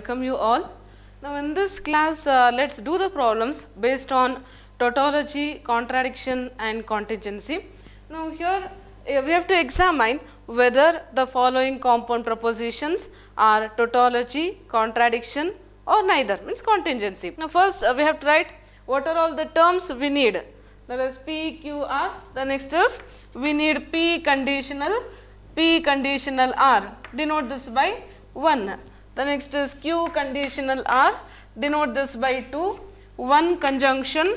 welcome you all. Now in this class, let's do the problems based on tautology, contradiction and contingency. Now here we have to examine whether the following compound propositions are tautology, contradiction or neither, means contingency. Now first we have to write what are all the terms we need. That is P, Q, R. The next is we need P conditional R. Denote this by 1. The next is Q conditional R. Denote this by 2. 1 conjunction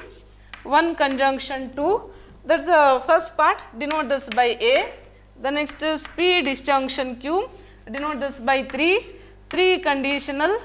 2. That's the first part. Denote this by A. The next is P disjunction Q. Denote this by 3. 3 conditional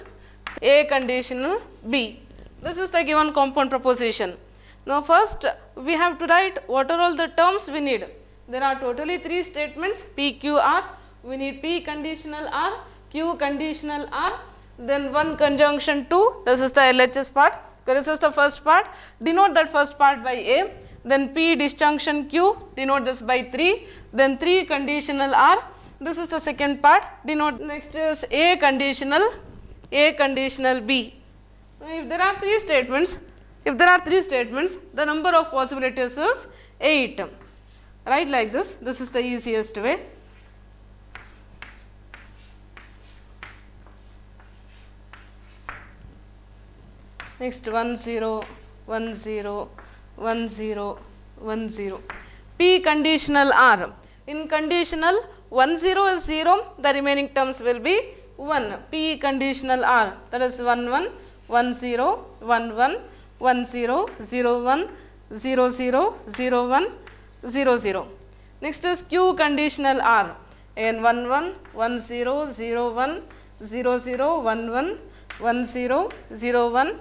A conditional B. This is the given compound proposition. Now first we have to write what are all the terms we need. There are totally 3 statements, P, Q, R. We need P conditional R, Q conditional R, then 1 conjunction 2. This is the LHS part. This is the first part. Denote that first part by A. Then P disjunction Q. Denote this by 3. Then 3 conditional R. This is the second part. Denote. Next is A conditional B. If there are 3 statements, the number of possibilities is 8. Write like this. This is the easiest way. Next 1 0 1 0 1 0 1 0. P conditional R. In conditional 1 0 is 0. The remaining terms will be 1. P conditional R. That is 1 1 1 0 1 1 1 0 0 1 0 0 0 1 0 0. Next is Q conditional R. And 1 1 1 0 0 1 0 0 1 1 1 0 0 1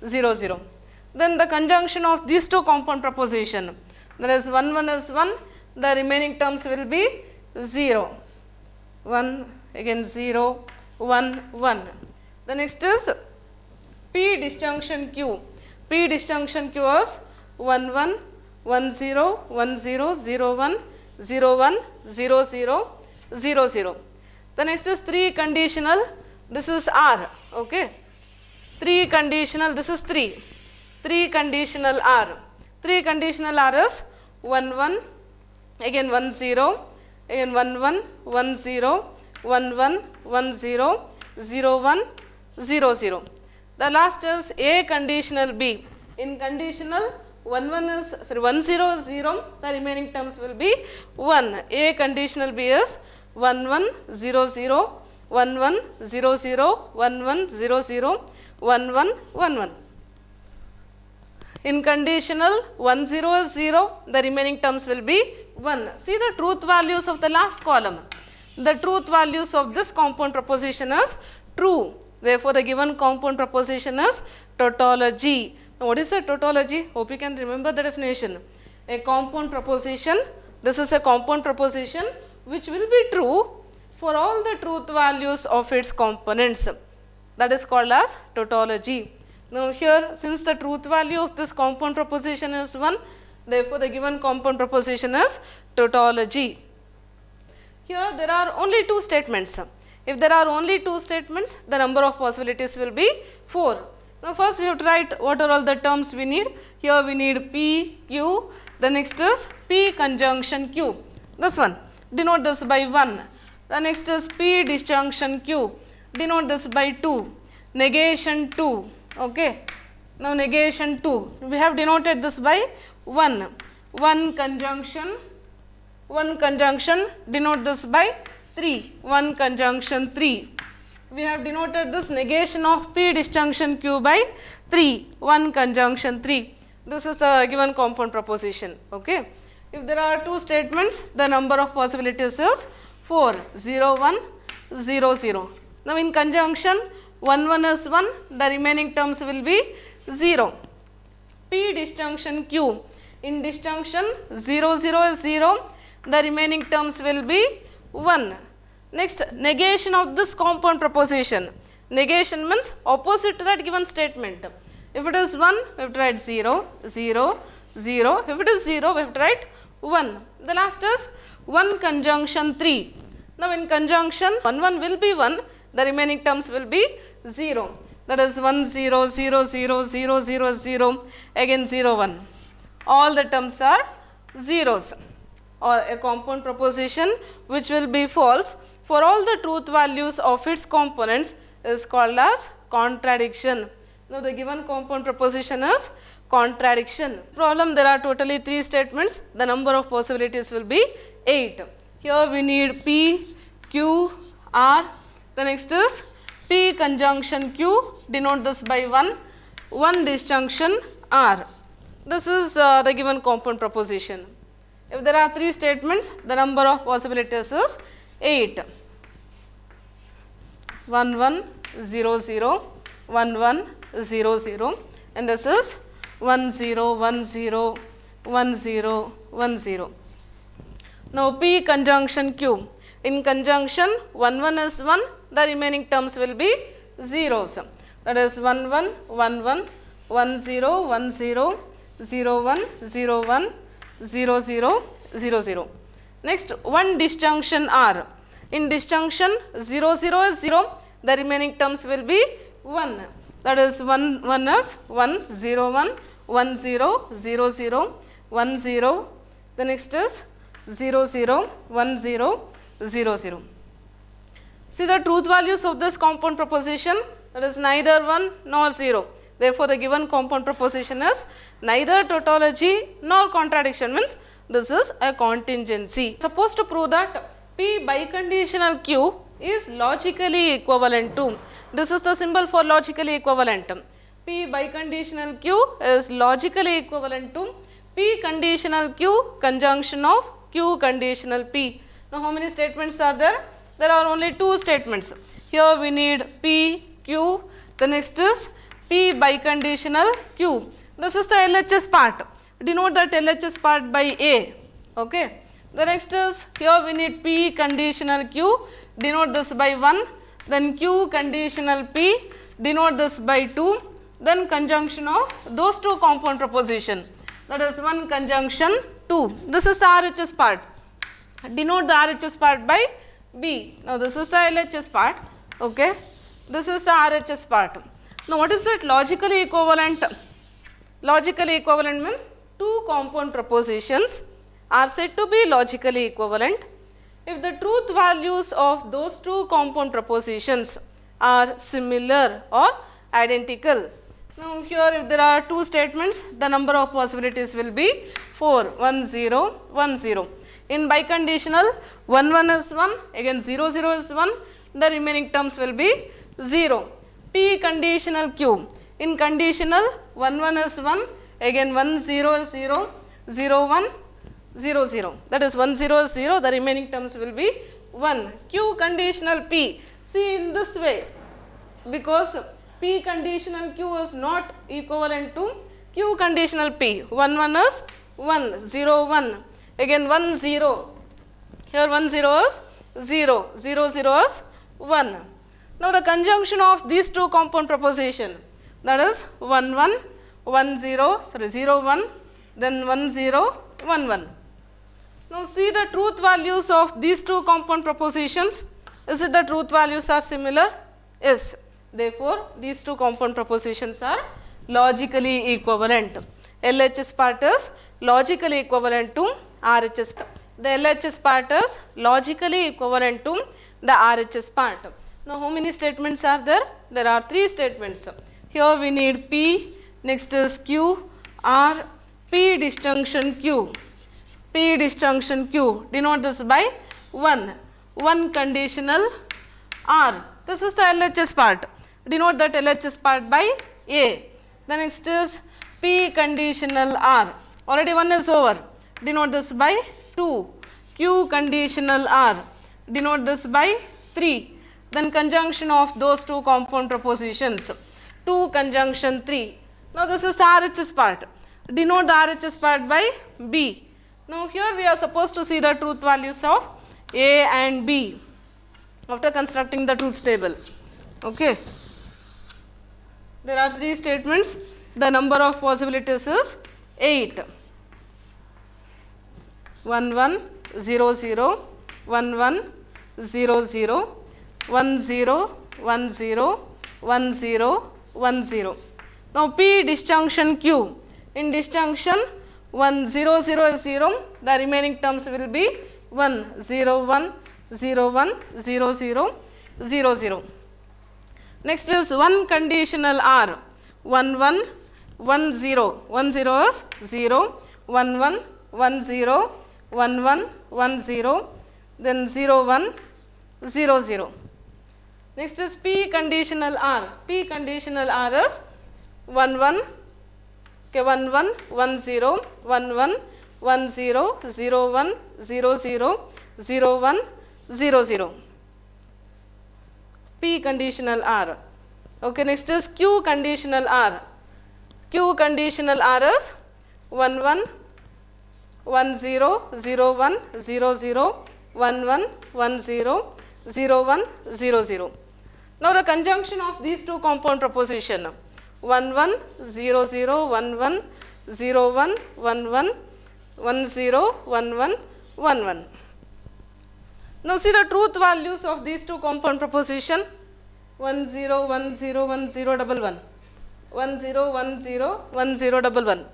0 0. Then the conjunction of these two compound proposition. That is 1 1 is 1. The remaining terms will be 0 1 again 0 1 1. The next is P disjunction Q. P disjunction Q is 1 1 1 0 1 0 0 1 0 1 0 0 0 0. The next is 3 conditional. This is R. Okay. 3 conditional. This is 3. 3 conditional R. 3 conditional R is 1 1 again 1 0 again 1 1 1 0 1 1 1 0 0 1 0 0. The last is A conditional B. In conditional 1 0 is 0. The remaining terms will be 1. A conditional B is 1 1 0 0 1 1 0 0 1 1 0 0 1 1 1 1. In conditional 1 0 is 0. The remaining terms will be 1. See the truth values of the last column. The truth values of this compound proposition is true. Therefore, the given compound proposition is tautology. Now, what is a tautology? Hope you can remember the definition. A compound proposition. This is a compound proposition which will be true for all the truth values of its components. That is called as tautology. Now, here since the truth value of this compound proposition is 1, therefore, the given compound proposition is tautology. Here there are only 2 statements. If there are only 2 statements, the number of possibilities will be 4. Now first we have to write what are all the terms we need. Here we need P, Q. The next is P conjunction Q. This one. Denote this by 1. The next is P disjunction Q. Denote this by 2. Negation 2. Okay. Now negation 2. We have denoted this by 1. 1 conjunction. Denote this by 3. 1 conjunction 3. We have denoted this negation of P disjunction Q by 3. 1 conjunction 3. This is the given compound proposition. Okay. If there are 2 statements, the number of possibilities is 4. 0 1 0 0. Now in conjunction 1 1 is 1. The remaining terms will be 0. P disjunction Q. In disjunction 0 0 is 0. The remaining terms will be 1. Next, negation of this compound proposition. Negation means opposite to that given statement. If it is 1, we have to write 0, 0, 0. If it is 0, we have to write 1. The last is 1 conjunction 3. Now in conjunction 1 1 will be 1. The remaining terms will be 0. That is 1 0 0 0 0 0 0, again 0 1. All the terms are zeros, or a compound proposition which will be false for all the truth values of its components is called as contradiction. Now the given compound proposition is contradiction. Problem, there are totally 3 statements. The number of possibilities will be 8. Here we need P, Q, R. The next is P conjunction Q, denote this by 1 disjunction R. This is the given compound proposition. If there are 3 statements, the number of possibilities is 8. 1 1 0 0 1 1 0 0, and this is 1 0 1 0 1 0 1 0. Now P conjunction Q. In conjunction 1 1 is 1, the remaining terms will be zeros. That is 1 1 1 1 1 0 1 0 0 1 0 1 0 0 0 0. Next, 1 disjunction R. In disjunction 0 0 is 0, the remaining terms will be 1. That is 1 1 is 1 0 1 1 0 0 0 1 0. The next is 0 0 1 0 0 0. See the truth values of this compound proposition, that is neither 1 nor 0. Therefore, the given compound proposition is neither tautology nor contradiction, means this is a contingency. Suppose to prove that P biconditional Q is logically equivalent to, this is the symbol for logically equivalent. P biconditional Q is logically equivalent to P conditional Q conjunction of Q conditional P. Now, how many statements are there? There are only 2 statements. Here we need P, Q, the next is P biconditional Q. This is the LHS part. Denote that LHS part by A. Okay. The next is, here we need P conditional Q. Denote this by 1. Then Q conditional P. Denote this by 2. Then conjunction of those 2 compound proposition. That is 1 conjunction 2. This is the RHS part. Denote the RHS part by B. Now this is the LHS part. Okay. This is the RHS part. Now what is it? Logically equivalent. Logically equivalent means 2 compound propositions are said to be logically equivalent if the truth values of those 2 compound propositions are similar or identical. Now here if there are 2 statements, the number of possibilities will be 4, 1 0 1 0. In biconditional 1 1 is 1, again 0 0 is 1, the remaining terms will be 0. P conditional Q. In conditional 1 1 is 1, again 1 0 is 0, 0 1 0 0. That is 1 0 is 0, the remaining terms will be 1. Q conditional P. See in this way, because P conditional Q is not equivalent to Q conditional P. 1 1 is 1, 0 1, again 1 0. Here 1 0 is 0, 0 0 is 1. Now the conjunction of these 2 compound proposition, that is 1 1 1 0, sorry 0 1, then 1 0 1 1. Now see the truth values of these 2 compound propositions. Is it the truth values are similar? Yes. Therefore, these 2 compound propositions are logically equivalent. LHS part is logically equivalent to RHS part. The LHS part is logically equivalent to the RHS part. Now, how many statements are there? There are 3 statements. Here we need P, next is Q, R, P disjunction Q. P disjunction Q. Denote this by 1. 1 conditional R. This is the LHS part. Denote that LHS part by A. The next is P conditional R. Already 1 is over. Denote this by 2. Q conditional R. Denote this by 3. Then conjunction of those 2 compound propositions. 2 conjunction 3. Now this is the RHS part. Denote the RHS part by B. Now here we are supposed to see the truth values of A and B after constructing the truth table. Okay. There are 3 statements. The number of possibilities is 8. 1 1 0 0 1 1 0 0 1 0 1 0 1 0 1 0. Now P disjunction Q. In disjunction 1 0 0 is 0, the remaining terms will be 1 0 1 0 1 0 0 0 0. Next is one conditional R. 1 1 1 0. 1 0 is 0, 1 1 1 0, 1 1 1 0, then 0 1 0 0. Next is P conditional R. P conditional R is 1 1, okay, 1 1 1 0, 1 1 1 0, 0 1 0 0, 0 1 0 0. P conditional R. Okay, next is Q conditional R. Q conditional R is 1 1 1 0 0 1 0 0, 1 1 1 0, 0 1 0 0. Now the conjunction of these two compound proposition 1 1 0 0 1 1 0 1 1 1 1 0 1 1 1 1. Now see the truth values of these two compound proposition 1 0 1 0 1 0 1 1 1 0 1 0 1 0 1 1.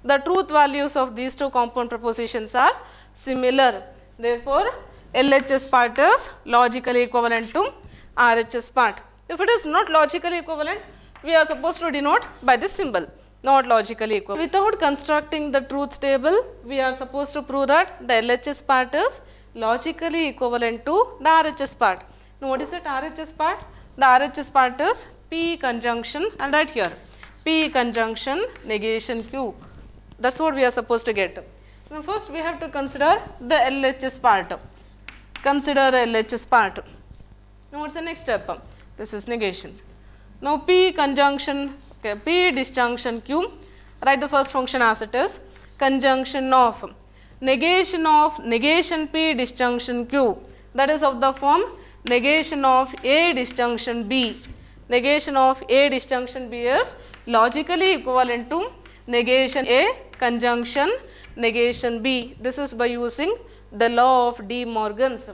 The truth values of these two compound propositions are similar. Therefore, LHS part is logically equivalent to RHS part. If it is not logically equivalent, we are supposed to denote by this symbol, not logically equivalent. Without constructing the truth table, we are supposed to prove that the LHS part is logically equivalent to the RHS part. Now, what is that RHS part? The RHS part is P conjunction, and right here P conjunction negation Q. That is what we are supposed to get. Now, first we have to consider the LHS part. Consider the LHS part. Now, what is the next step? This is negation. Now, P conjunction, okay, P disjunction Q, write the first function as it is. Conjunction of negation P disjunction Q, that is of the form negation of A disjunction B. Negation of A disjunction B is logically equivalent to negation A conjunction negation B. This is by using the law of De Morgan's.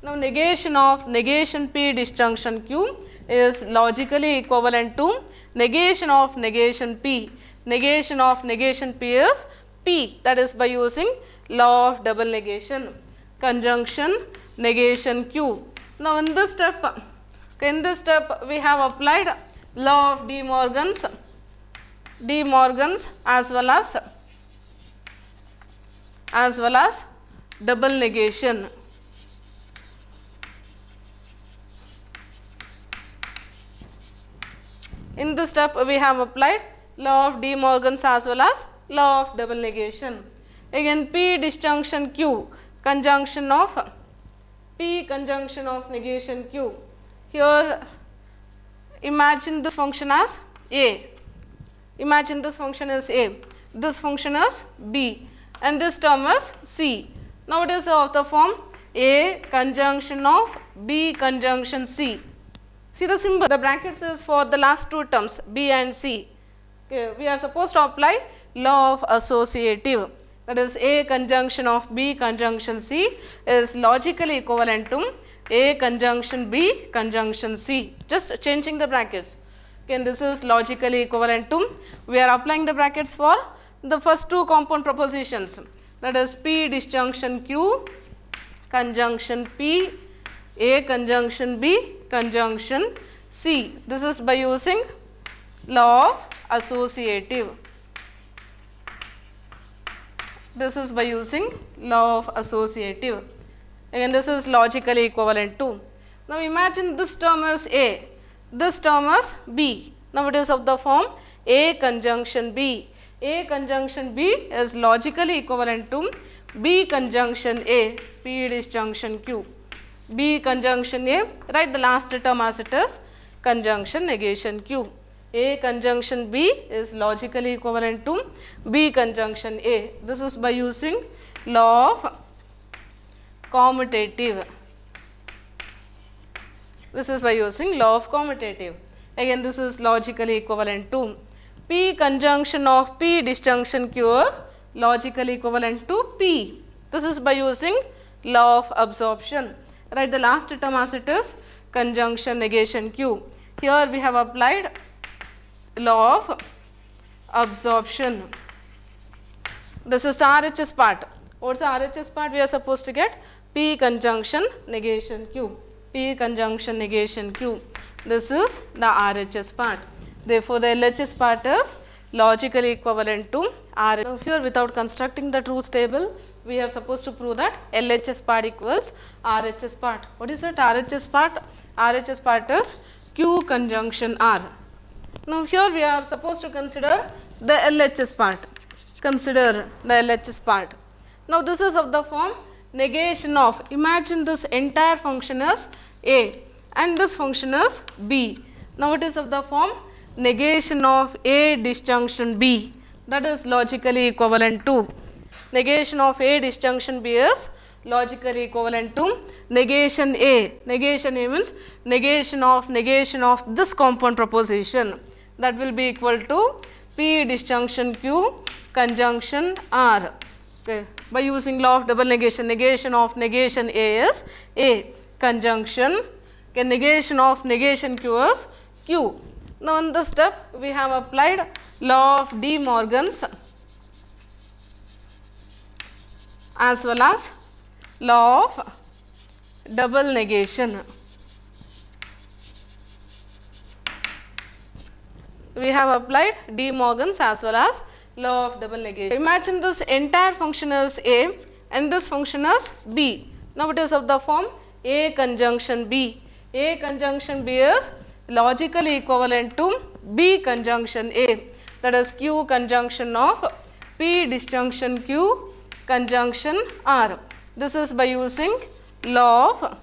Now, negation of negation P disjunction Q is logically equivalent to negation of negation P. Negation of negation P is P, that is by using law of double negation. Conjunction negation Q. Now, in this step we have applied law of De Morgan's as well as double negation. In this step we have applied law of De Morgan's as well as law of double negation. Again P disjunction Q, conjunction of P conjunction of negation Q. Here imagine this function as A. Imagine this function is A. This function is B. And this term is C. Now it is of the form A conjunction of B conjunction C. See the symbol, the brackets is for the last two terms B and C. Okay, we are supposed to apply law of associative. That is A conjunction of B conjunction C is logically equivalent to A conjunction B conjunction C. Just changing the brackets. Okay, this is logically equivalent to, we are applying the brackets for the first two compound propositions. That is P disjunction Q conjunction P, A conjunction B conjunction C. This is by using law of associative. This is by using law of associative. Again this is logically equivalent to. Now imagine this term is A, this term is B. Now it is of the form A conjunction B. A conjunction B is logically equivalent to B conjunction A, P disjunction Q. B conjunction A, write the last term as it is, conjunction negation Q. A conjunction B is logically equivalent to B conjunction A. This is by using law of commutative. This is by using law of commutative. Again this is logically equivalent to P conjunction of P disjunction Q is logically equivalent to P. This is by using law of absorption. Write the last term as it is, conjunction negation Q. Here we have applied law of absorption. This is the RHS part. What's the RHS part? We are supposed to get P conjunction negation Q. P conjunction negation Q. This is the RHS part. Therefore, the LHS part is logically equivalent to RHS. Now, here without constructing the truth table, we are supposed to prove that LHS part equals RHS part. What is that RHS part? RHS part is Q conjunction R. Now, here we are supposed to consider the LHS part. Consider the LHS part. Now, this is of the form negation of, imagine this entire function is A and this function is B. Now, it is of the form negation of A disjunction B, that is logically equivalent to, negation of A disjunction B is logically equivalent to negation A. Negation A means negation of this compound proposition, that will be equal to P disjunction Q conjunction R. Okay. By using law of double negation, negation of negation A is A conjunction, okay, negation of negation Q is Q. Now, in this step we have applied law of De Morgan's as well as law of double negation. We have applied De Morgan's as well as law of double negation. Imagine this entire function is A and this function is B. Now, it is of the form A conjunction B. A conjunction B is logically equivalent to B conjunction A, that is Q conjunction of P disjunction Q conjunction R. This is by using law of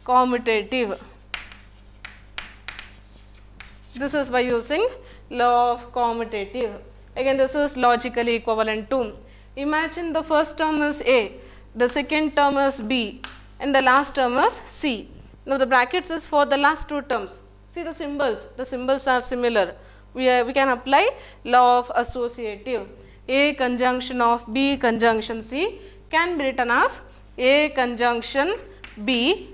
commutative. This is by using law of commutative. Again, this is logically equivalent to, imagine the first term is A, the second term is B and the last term is C. Now, the brackets is for the last two terms. See the symbols are similar. We can apply law of associative. A conjunction of B conjunction C can be written as A conjunction B,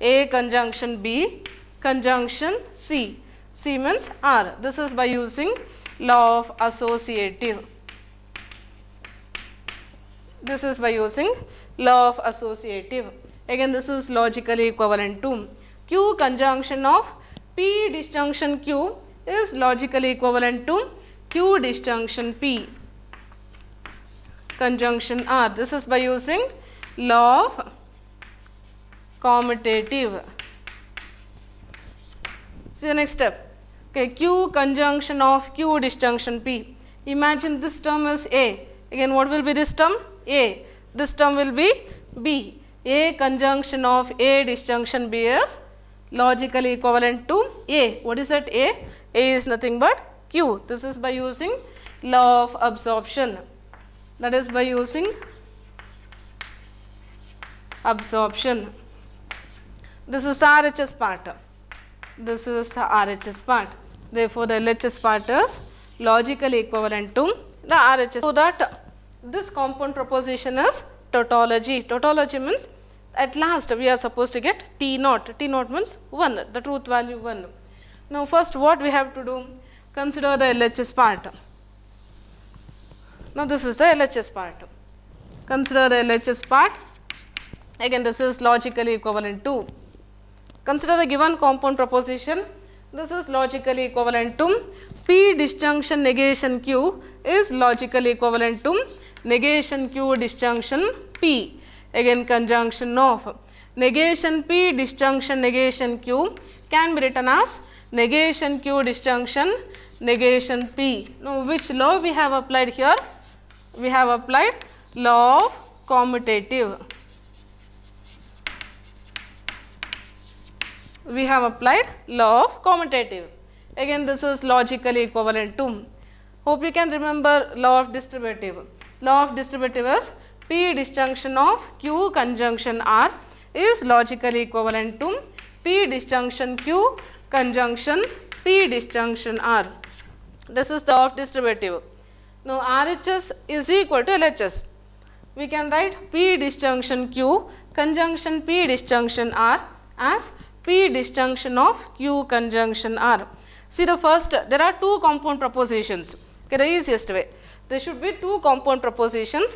A conjunction B conjunction C. C means R. This is by using law of associative. This is by using law of associative. Again, this is logically equivalent to Q conjunction of P disjunction Q is logically equivalent to Q disjunction P conjunction R. This is by using law of commutative. See the next step. Okay, Q conjunction of Q disjunction P. Imagine this term is A. Again, what will be this term? A. This term will be B. A conjunction of A disjunction B is logically equivalent to A. What is that A? A is nothing but Q. This is by using law of absorption. That is by using absorption. This is the RHS part. This is the RHS part. Therefore, the LHS part is logically equivalent to the RHS. So that this compound proposition is tautology. Tautology means at last we are supposed to get T naught. T naught means 1, the truth value 1. Now, first what we have to do? Consider the LHS part. Now, this is the LHS part. Consider the LHS part. Again, this is logically equivalent to. Consider the given compound proposition. This is logically equivalent to P disjunction negation Q is logically equivalent to negation Q disjunction P. Again, conjunction of negation P disjunction negation Q can be written as negation Q disjunction negation P. Now, which law we have applied here? We have applied law of commutative. We have applied law of commutative. Again, this is logically equivalent to. Hope you can remember law of distributive. Law of distributive is P disjunction of Q conjunction R is logically equivalent to P disjunction Q conjunction P disjunction R. This is the law of distributive. Now, RHS is equal to LHS. We can write P disjunction Q conjunction P disjunction R as P disjunction of Q conjunction R. See the first, there are two compound propositions. Okay, the easiest way. There should be two compound propositions.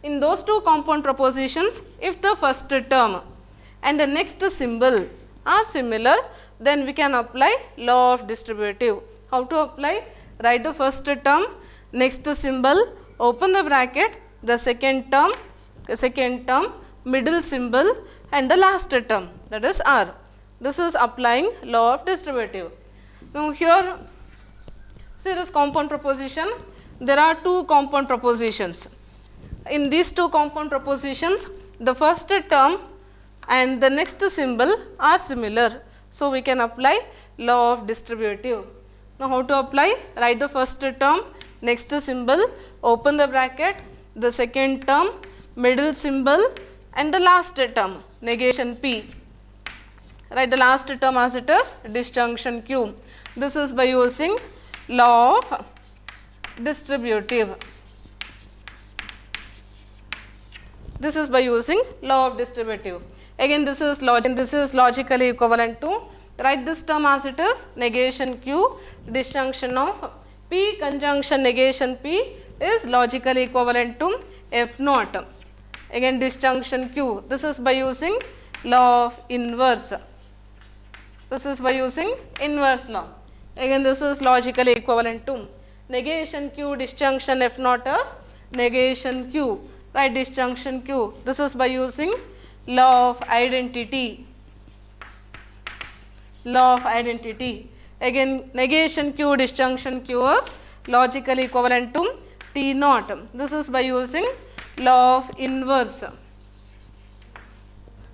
In those two compound propositions, if the first term and the next symbol are similar, then we can apply law of distributive. How to apply? Write the first term, next symbol, open the bracket, the second term, middle symbol, and the last term, that is R. This is applying law of distributive. Now here, see this compound proposition, there are two compound propositions. In these two compound propositions, the first term and the next symbol are similar. So we can apply law of distributive. Now how to apply? Write the first term, next symbol, open the bracket, the second term, middle symbol, and the last term, negation P. Write the last term as it is, disjunction Q. This is by using law of distributive. This is by using law of distributive. Again, this is logically equivalent to, write this term as it is, negation Q, disjunction of P conjunction negation P is logically equivalent to F naught. Again, disjunction Q. This is by using law of inverse. This is by using inverse law. Again, this is logically equivalent to negation Q, disjunction F naught as negation Q. Write disjunction Q. This is by using law of identity. Law of identity. Again, negation Q, disjunction Q is logically equivalent to T naught. This is by using law of inverse.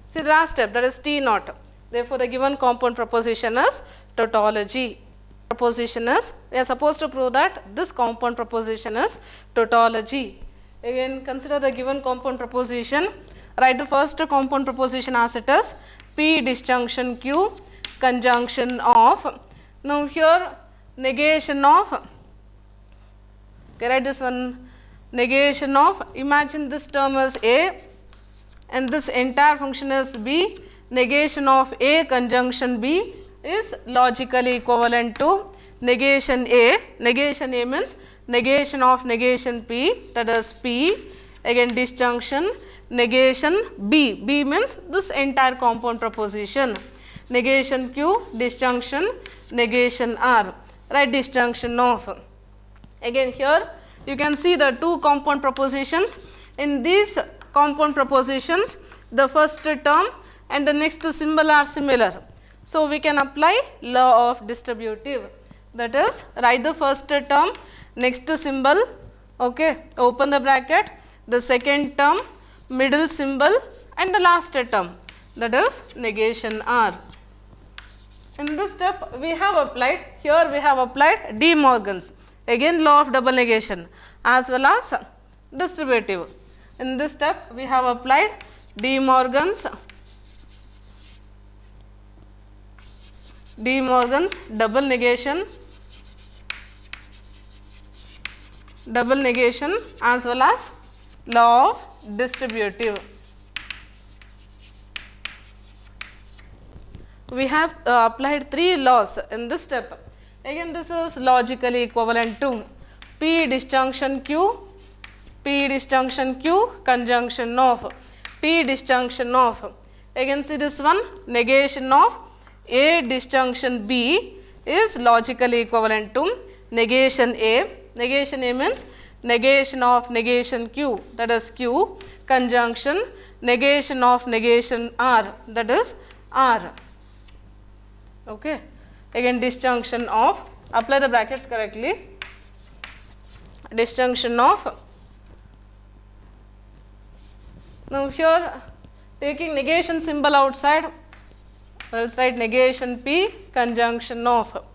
See the last step, that is T naught. Therefore, the given compound proposition is tautology. Proposition is, we are supposed to prove that this compound proposition is tautology. Again, consider the given compound proposition. Write the first compound proposition as it is, P disjunction Q conjunction of. Now here negation of, okay, write this one, negation of, imagine this term is A and this entire function is B. Negation of A conjunction B is logically equivalent to negation A. Negation A means negation of negation P, that is P. Again, disjunction negation B. B means this entire compound proposition. Negation Q, disjunction negation R. Write disjunction of. Again, here you can see the two compound propositions. In these compound propositions, the first term and the next symbol are similar. So we can apply law of distributive. That is, write the first term, next symbol, okay, open the bracket, the second term, middle symbol, and the last term, that is negation R. In this step we have applied, here we have applied De Morgan's, again law of double negation as well as distributive. In this step we have applied De Morgan's double negation as well as law of distributive. We have applied three laws in this step. Again, this is logically equivalent to P disjunction Q conjunction of P disjunction of. Again, see this one, negation of A disjunction B is logically equivalent to negation A. Negation A means negation of negation Q, that is Q, conjunction negation of negation R, that is R. Okay. Again, disjunction of, apply the brackets correctly, disjunction of. Now here taking negation symbol outside, let's write negation P conjunction of.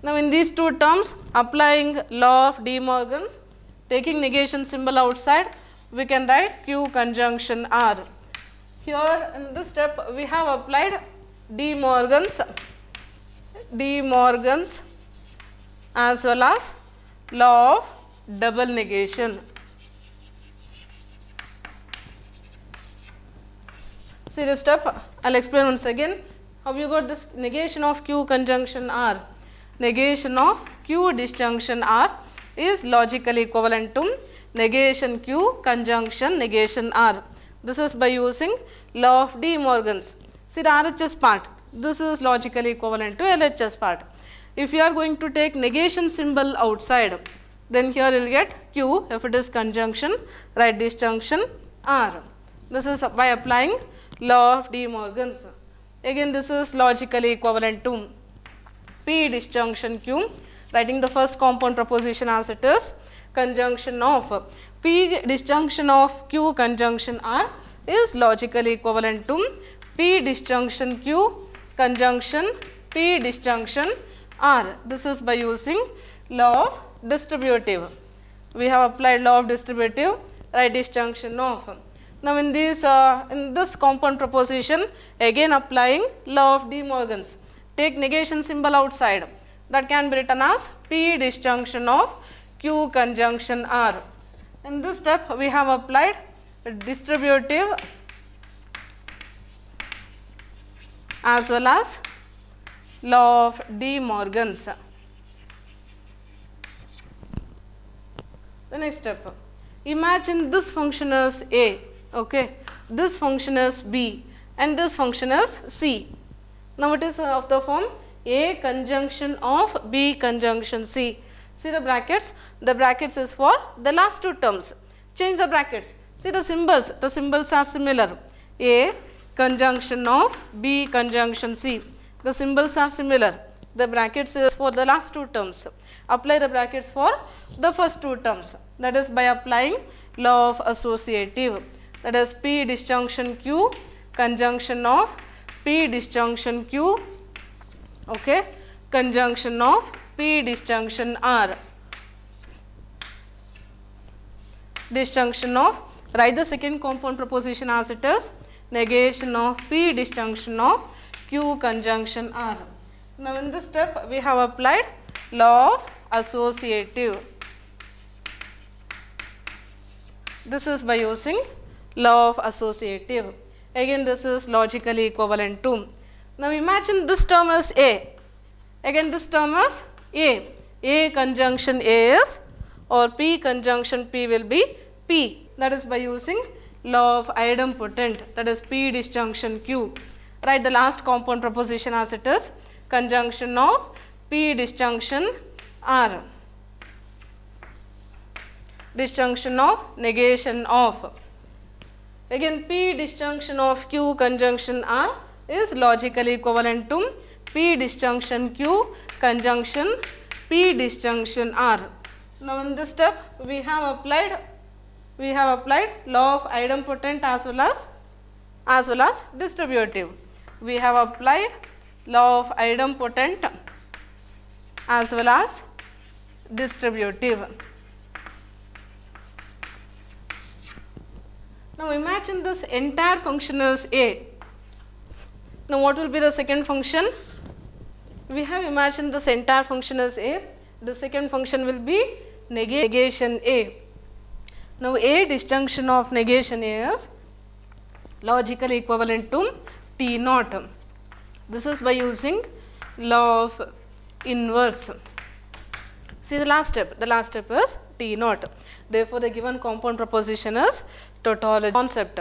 Now in these two terms, applying law of De Morgan's, taking negation symbol outside, we can write Q conjunction R. Here in this step we have applied De Morgan's as well as law of double negation. See this step, I will explain once again How you got this negation of Q conjunction R? Negation of Q disjunction R is logically equivalent to negation Q conjunction negation R. This is by using law of De Morgan's. See the RHS part, this is logically equivalent to LHS part. If you are going to take negation symbol outside, then here you will get Q. If it is conjunction, write disjunction R. This is by applying law of De Morgan's. Again this is logically equivalent to P disjunction Q, writing the first compound proposition as it is, conjunction of P disjunction of Q conjunction R is logically equivalent to P disjunction Q conjunction P disjunction R. This is by using law of distributive. We have applied law of distributive, write disjunction of. Now in this compound proposition, again applying law of De Morgan's. Take negation symbol outside, that can be written as P disjunction of Q conjunction R. In this step we have applied distributive as well as law of De Morgan's. The next step, imagine this function is A, okay, this function is B and this function is C. Now it is of the form A conjunction of B conjunction C. See the brackets is for the last two terms. Change the brackets. See the symbols are similar. A conjunction of B conjunction C. The symbols are similar. The brackets is for the last two terms. Apply the brackets for the first two terms. That is by applying law of associative. That is P disjunction Q conjunction of P disjunction Q, okay, conjunction of P disjunction R. Disjunction of, write the second compound proposition as it is, negation of P disjunction of Q conjunction R. Now in this step we have applied law of associative. This is by using law of associative. Again this is logically equivalent to. Now imagine this term is A. Again this term is A. A conjunction A is, or P conjunction P will be P. That is by using law of idempotent. That is P disjunction Q. Write the last compound proposition as it is, conjunction of P disjunction R. Disjunction of negation of. Again P disjunction of Q conjunction R is logically equivalent to P disjunction Q conjunction P disjunction R. Now in this step we have applied law of idempotent as well as distributive. We have applied law of idempotent as well as distributive. Now imagine this entire function is A. Now what will be the second function? We have imagined this entire function as A. The second function will be negation A. Now A disjunction of negation A is logically equivalent to T naught. This is by using law of inverse. See the last step is T naught. Therefore the given compound proposition is tautology concept.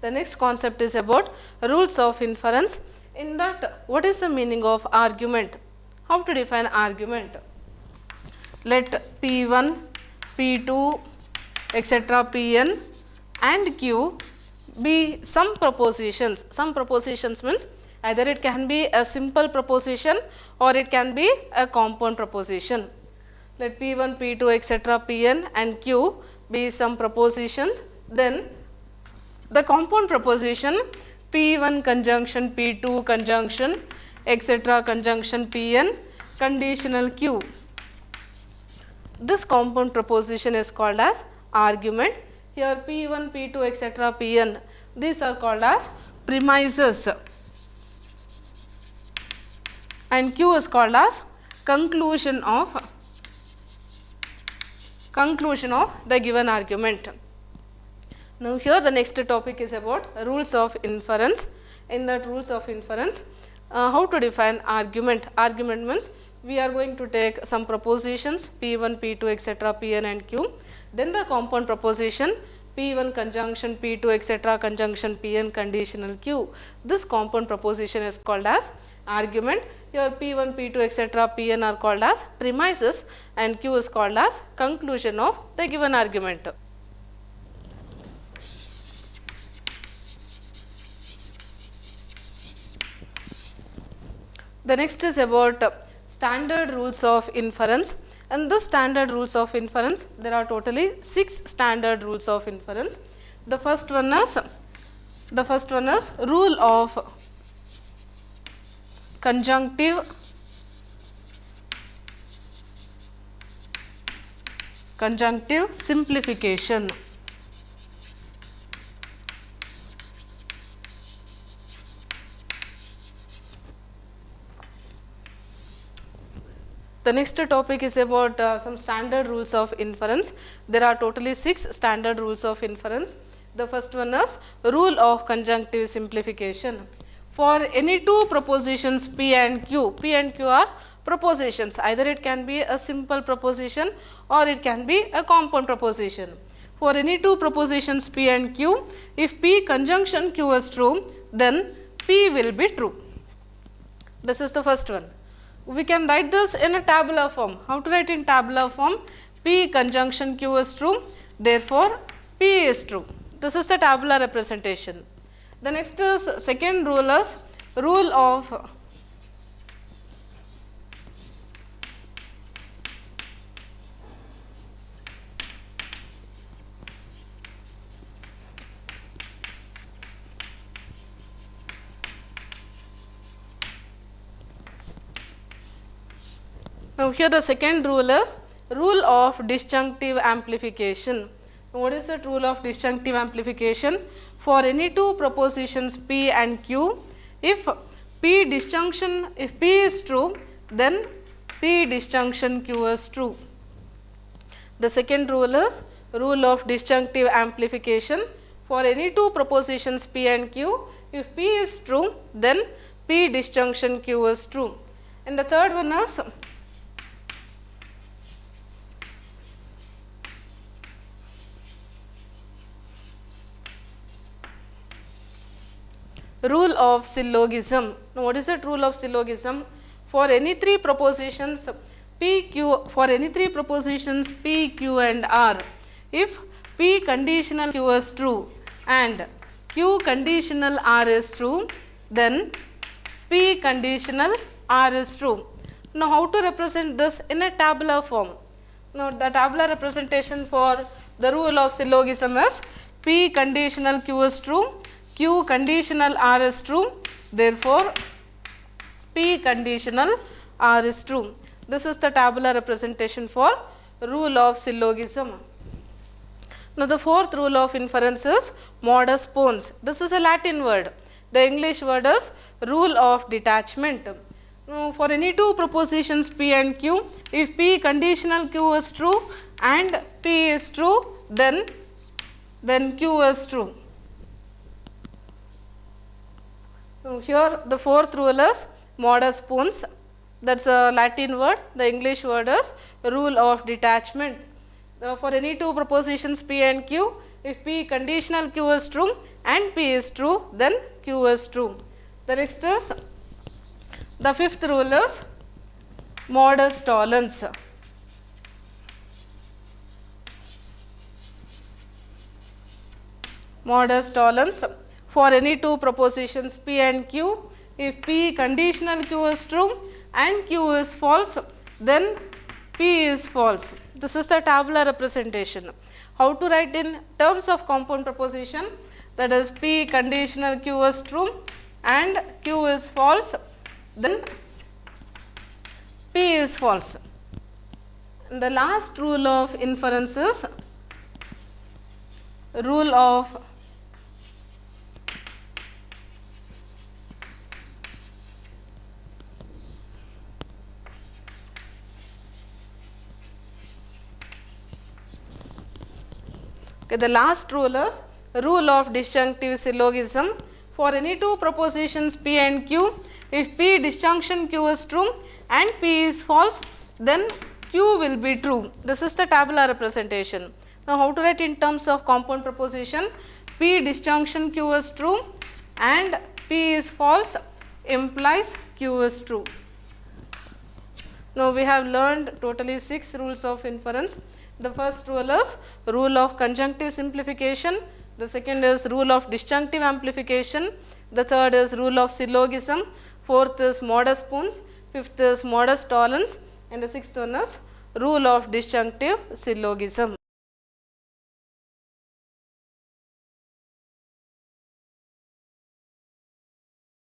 The next concept is about rules of inference. In that, what is the meaning of argument? How to define argument? Let P1, P2, etc. Pn and Q be some propositions. Some propositions means either it can be a simple proposition or it can be a compound proposition. Let P1, P2, etc. Pn and Q be some propositions. Then the compound proposition P1 conjunction P2 conjunction etc. conjunction Pn conditional Q. This compound proposition is called as argument. Here P1, P2, etc. Pn, these are called as premises and Q is called as conclusion of the given argument. Now here the next topic is about rules of inference. In that rules of inference, How to define argument? Argument means we are going to take some propositions P1, P2, etc., Pn and Q. Then the compound proposition P1 conjunction P2, etc., conjunction Pn conditional Q. This compound proposition is called as argument. Your P1, P2, etc., Pn are called as premises and Q is called as conclusion of the given argument. The next is about standard rules of inference. And the standard rules of inference, there are totally 6 standard rules of inference. The first one is rule of conjunctive simplification. The next topic is about some standard rules of inference. There are totally 6 standard rules of inference. The first one is rule of conjunctive simplification. For any two propositions P and Q are propositions. Either it can be a simple proposition or it can be a compound proposition. For any two propositions P and Q, if P conjunction Q is true, then P will be true. This is the first one. We can write this in a tabular form. How to write in tabular form? P conjunction Q is true, therefore P is true. This is the tabular representation. The next is second rule is rule of Now here the second rule is rule of disjunctive amplification. What is the rule of disjunctive amplification? For any two propositions P and Q, if P is true, then P disjunction Q is true. The second rule is rule of disjunctive amplification. For any two propositions P and Q, if P is true, then P disjunction Q is true. And the third one is rule of syllogism. Now, what is that rule of syllogism? For any three propositions P, Q, and R, if P conditional Q is true and Q conditional R is true, then P conditional R is true. Now, how to represent this in a tabular form? Now, the tabular representation for the rule of syllogism is P conditional Q is true, Q conditional R is true, therefore P conditional R is true. This is the tabular representation for rule of syllogism. Now, the fourth rule of inference is modus pons. This is a Latin word. The English word is rule of detachment. Now, for any two propositions P and Q, if P conditional Q is true and P is true, then Q is true. So, here the fourth rule is modus pons. That is a Latin word. The English word is rule of detachment. For any two propositions P and Q, if P conditional Q is true and P is true, then Q is true. The next is the fifth rule is modus tollens. Modus tollens. For any two propositions P and Q, if P conditional Q is true and Q is false, then P is false. This is the tabular representation. How to write in terms of compound proposition? That is P conditional Q is true and Q is false, then P is false. And the last rule of inference is rule of the last rule is rule of disjunctive syllogism. For any two propositions P and Q, If P disjunction Q is true and P is false, then Q will be true. This is the tabular representation. Now, how to write in terms of compound proposition? P disjunction Q is true and P is false implies Q is true. Now, we have learned totally 6 rules of inference. The first rule is rule of conjunctive simplification. The second is rule of disjunctive amplification. The third is rule of syllogism. Fourth is modus ponens. Fifth is modus tollens. And the sixth one is rule of disjunctive syllogism.